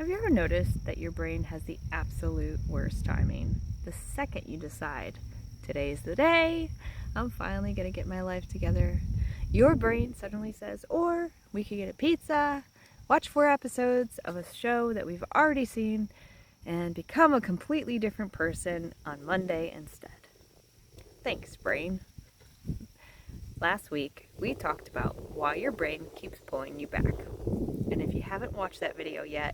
Have you ever noticed that your brain has the absolute worst timing? The second you decide, today's the day, I'm finally going to get my life together, your brain suddenly says, or we could get a pizza, watch 4 episodes of a show that we've already seen, and become a completely different person on Monday instead. Thanks, brain. Last week, we talked about why your brain keeps pulling you back. And if you haven't watched that video yet,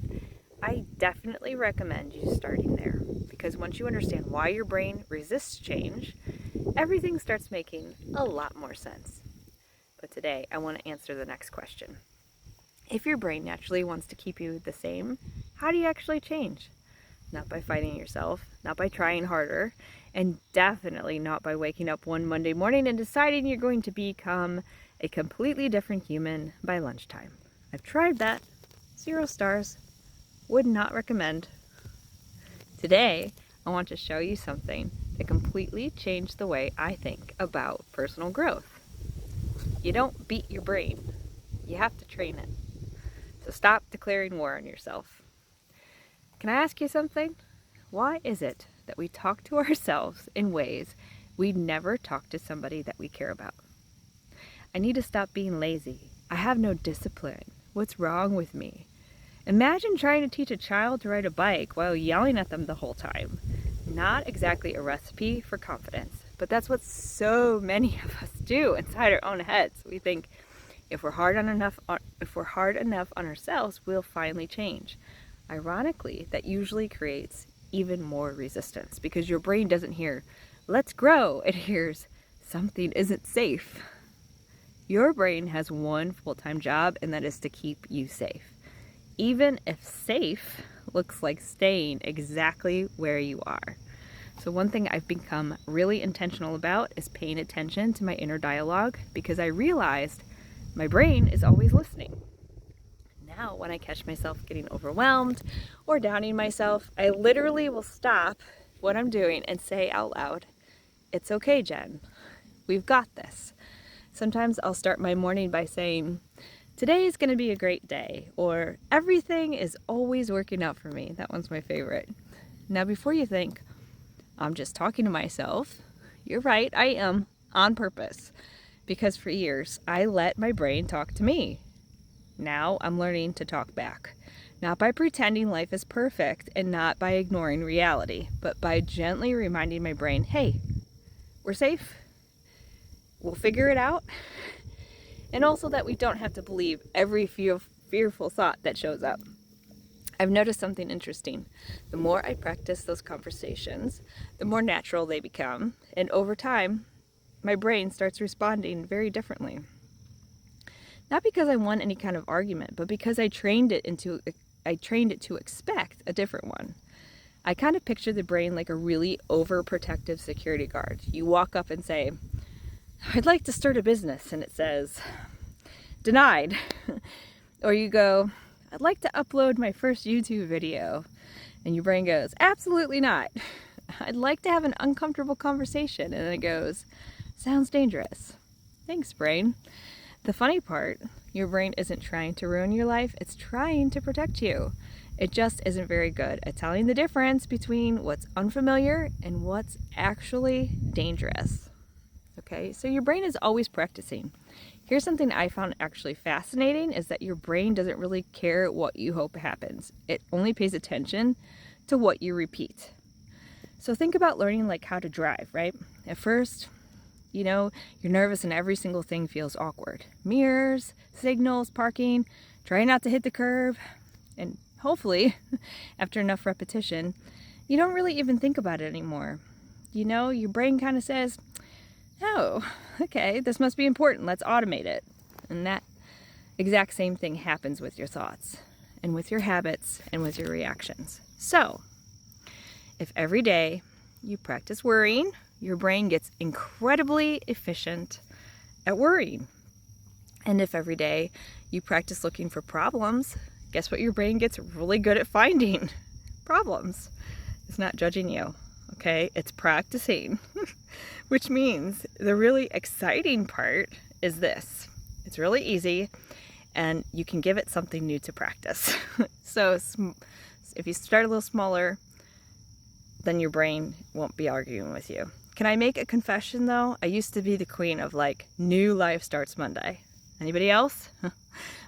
I definitely recommend you starting there, because once you understand why your brain resists change, everything starts making a lot more sense. But today, I want to answer the next question. If your brain naturally wants to keep you the same, how do you actually change? Not by fighting yourself, not by trying harder, and definitely not by waking up one Monday morning and deciding you're going to become a completely different human by lunchtime. I've tried that. 0 stars. Would not recommend. Today, I want to show you something that completely changed the way I think about personal growth. You don't beat your brain. You have to train it. So stop declaring war on yourself. Can I ask you something? Why is it that we talk to ourselves in ways we'd never talk to somebody that we care about? I need to stop being lazy. I have no discipline. What's wrong with me? Imagine trying to teach a child to ride a bike while yelling at them the whole time. Not exactly a recipe for confidence, but that's what so many of us do inside our own heads. We think if we're hard enough on ourselves, we'll finally change. Ironically, that usually creates even more resistance because your brain doesn't hear, let's grow. It hears, something isn't safe. Your brain has one full-time job, and that is to keep you safe. Even if safe looks like staying exactly where you are. So one thing I've become really intentional about is paying attention to my inner dialogue, because I realized my brain is always listening. Now, when I catch myself getting overwhelmed or downing myself, I literally will stop what I'm doing and say out loud, it's okay, Jen. We've got this. Sometimes I'll start my morning by saying, today is going to be a great day, or everything is always working out for me. That one's my favorite. Now, before you think, I'm just talking to myself, you're right, I am, on purpose. Because for years, I let my brain talk to me. Now I'm learning to talk back. Not by pretending life is perfect and not by ignoring reality, but by gently reminding my brain, hey, we're safe. We'll figure it out. And also that we don't have to believe every fearful thought that shows up. I've noticed something interesting. The more I practice those conversations, the more natural they become. And over time, my brain starts responding very differently. Not because I won any kind of argument, but because I trained it to expect a different one. I kind of picture the brain like a really overprotective security guard. You walk up and say, I'd like to start a business, and it says, denied. Or you go, I'd like to upload my first YouTube video, and your brain goes, absolutely not. I'd like to have an uncomfortable conversation, and it goes, sounds dangerous. Thanks, brain. The funny part, your brain isn't trying to ruin your life, it's trying to protect you. It just isn't very good at telling the difference between what's unfamiliar and what's actually dangerous. Okay, so your brain is always practicing. Here's something I found actually fascinating, is that your brain doesn't really care what you hope happens. It only pays attention to what you repeat. So think about learning like how to drive, right? At first, you're nervous and every single thing feels awkward. Mirrors, signals, parking, trying not to hit the curb. And hopefully, after enough repetition, you don't really even think about it anymore. Your brain kind of says, oh, okay, this must be important. Let's automate it. And that exact same thing happens with your thoughts and with your habits and with your reactions. So, if every day you practice worrying, your brain gets incredibly efficient at worrying. And if every day you practice looking for problems, guess what your brain gets really good at finding? Problems. It's not judging you, okay? It's practicing. Which means the really exciting part is this. It's really easy, and you can give it something new to practice. So if you start a little smaller, then your brain won't be arguing with you. Can I make a confession though? I used to be the queen of like, new life starts Monday. Anybody else?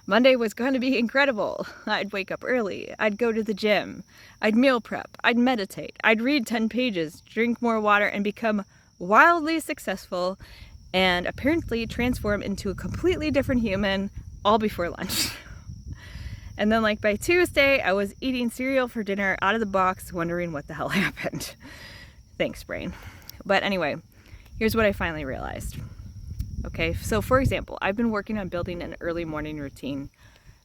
Monday was going to be incredible. I'd wake up early. I'd go to the gym. I'd meal prep. I'd meditate. I'd read 10 pages, drink more water, and become wildly successful and apparently transform into a completely different human all before lunch. And then like by Tuesday, I was eating cereal for dinner out of the box, wondering what the hell happened. Thanks, brain. But anyway, here's what I finally realized. Okay, so for example, I've been working on building an early morning routine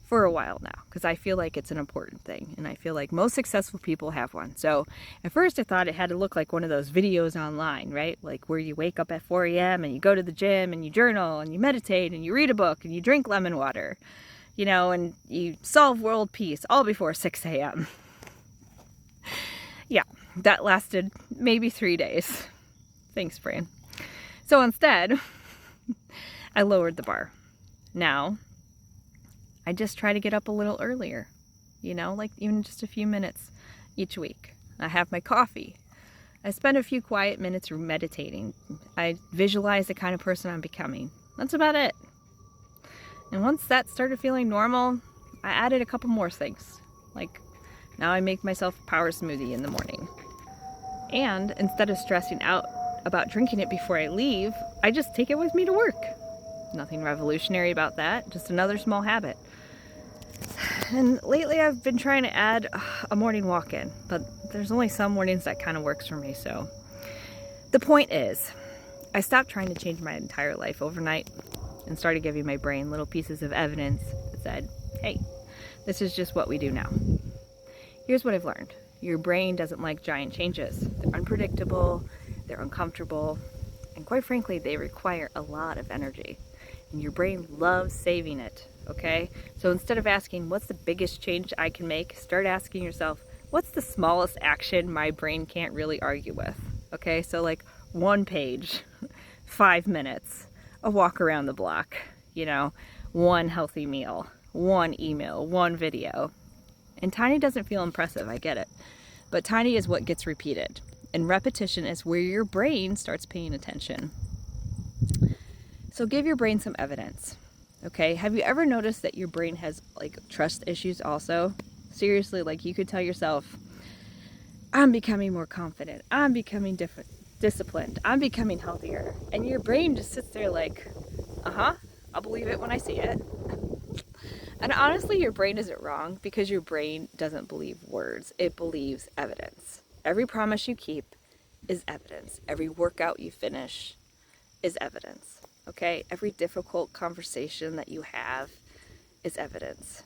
for a while now because I feel like it's an important thing, and I feel like most successful people have one. So at first I thought it had to look like one of those videos online, right? Like where you wake up at 4 a.m. and you go to the gym and you journal and you meditate and you read a book and you drink lemon water, you know, and you solve world peace all before 6 a.m. Yeah, that lasted maybe 3 days. Thanks, brain. So instead, I lowered the bar. Now, I just try to get up a little earlier, you know, like even just a few minutes each week. I have my coffee. I spend a few quiet minutes meditating. I visualize the kind of person I'm becoming. That's about it. And once that started feeling normal, I added a couple more things. Like now I make myself a power smoothie in the morning. And instead of stressing out about drinking it before I leave, I just take it with me to work. Nothing revolutionary about that, just another small habit. And lately I've been trying to add a morning walk in, but there's only some mornings that kind of works for me. So the point is, I stopped trying to change my entire life overnight and started giving my brain little pieces of evidence that said, hey, this is just what we do now. Here's what I've learned. Your brain doesn't like giant changes. They're unpredictable, they're uncomfortable, and quite frankly, they require a lot of energy. And your brain loves saving it, okay? So instead of asking, what's the biggest change I can make? Start asking yourself, what's the smallest action my brain can't really argue with? Okay, so like 1 page, 5 minutes, a walk around the block, you know, 1 healthy meal, 1 email, 1 video. And tiny doesn't feel impressive, I get it. But tiny is what gets repeated. And repetition is where your brain starts paying attention. So give your brain some evidence, okay? Have you ever noticed that your brain has like trust issues also? Seriously, like you could tell yourself, I'm becoming more confident. I'm becoming disciplined. I'm becoming healthier. And your brain just sits there like, I'll believe it when I see it. And honestly, your brain isn't wrong because your brain doesn't believe words. It believes evidence. Every promise you keep is evidence. Every workout you finish is evidence. Okay? Every difficult conversation that you have is evidence.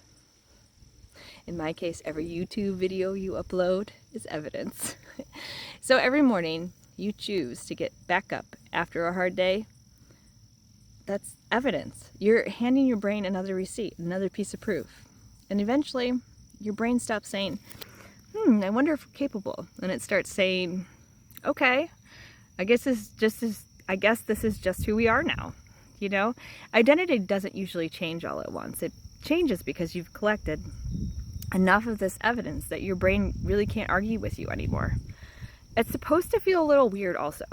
In my case, every YouTube video you upload is evidence. So every morning you choose to get back up after a hard day, that's evidence. You're handing your brain another receipt, another piece of proof. And eventually your brain stops saying, I wonder if we're capable. And it starts saying, okay, I guess this is just who we are now. You know, identity doesn't usually change all at once. It changes because you've collected enough of this evidence that your brain really can't argue with you anymore. It's supposed to feel a little weird also.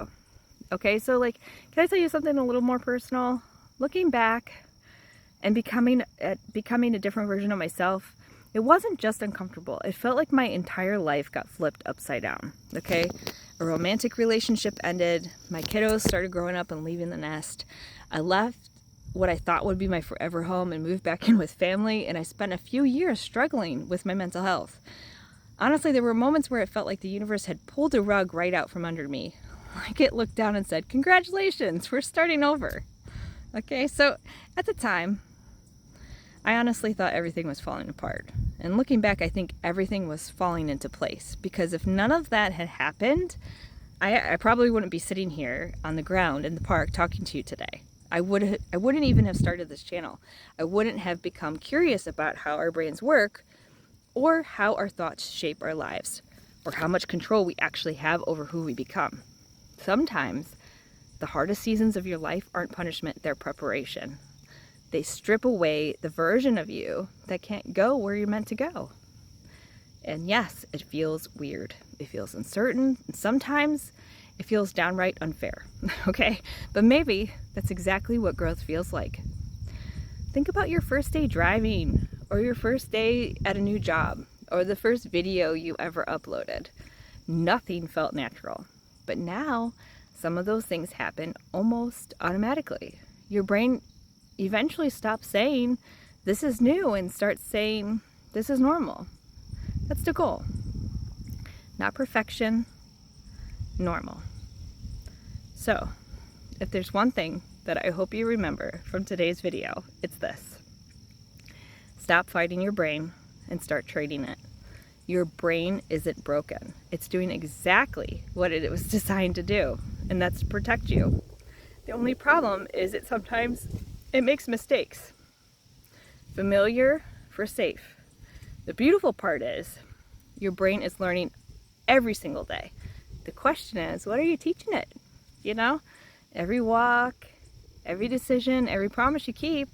Okay, so like, can I tell you something a little more personal? Looking back and becoming a different version of myself, it wasn't just uncomfortable. It felt like my entire life got flipped upside down. Okay, a romantic relationship ended. My kiddos started growing up and leaving the nest. I left what I thought would be my forever home and moved back in with family, and I spent a few years struggling with my mental health. Honestly, there were moments where it felt like the universe had pulled a rug right out from under me. Like it looked down and said, congratulations, we're starting over. Okay, so at the time, I honestly thought everything was falling apart. And looking back, I think everything was falling into place. Because if none of that had happened, I probably wouldn't be sitting here on the ground in the park talking to you today. I wouldn't even have started this channel. I wouldn't have become curious about how our brains work or how our thoughts shape our lives or how much control we actually have over who we become. Sometimes the hardest seasons of your life aren't punishment, they're preparation. They strip away the version of you that can't go where you're meant to go. And yes, it feels weird. It feels uncertain. And sometimes it feels downright unfair, okay? But maybe that's exactly what growth feels like. Think about your first day driving, or your first day at a new job, or the first video you ever uploaded. Nothing felt natural. But now, some of those things happen almost automatically. Your brain eventually stops saying, this is new, and starts saying, this is normal. That's the goal. Not perfection, normal. So, if there's one thing that I hope you remember from today's video, it's this. Stop fighting your brain and start trading it. Your brain isn't broken. It's doing exactly what it was designed to do, and that's to protect you. The only problem is sometimes it makes mistakes. Familiar for safe. The beautiful part is your brain is learning every single day. The question is, what are you teaching it? You know, every walk, every decision, every promise you keep,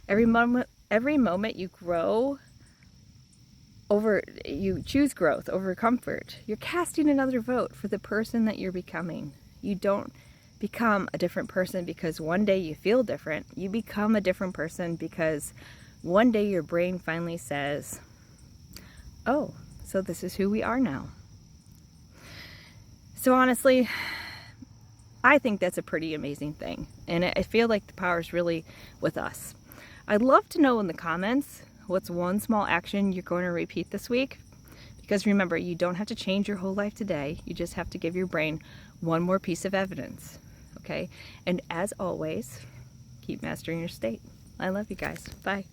every moment you grow you choose growth over comfort. You're casting another vote for the person that you're becoming. You don't become a different person because one day you feel different. You become a different person because one day your brain finally says, oh, so this is who we are now. So honestly, I think that's a pretty amazing thing. And I feel like the power is really with us. I'd love to know in the comments, what's one small action you're going to repeat this week? Because remember, you don't have to change your whole life today. You just have to give your brain one more piece of evidence. Okay? And as always, keep mastering your state. I love you guys. Bye.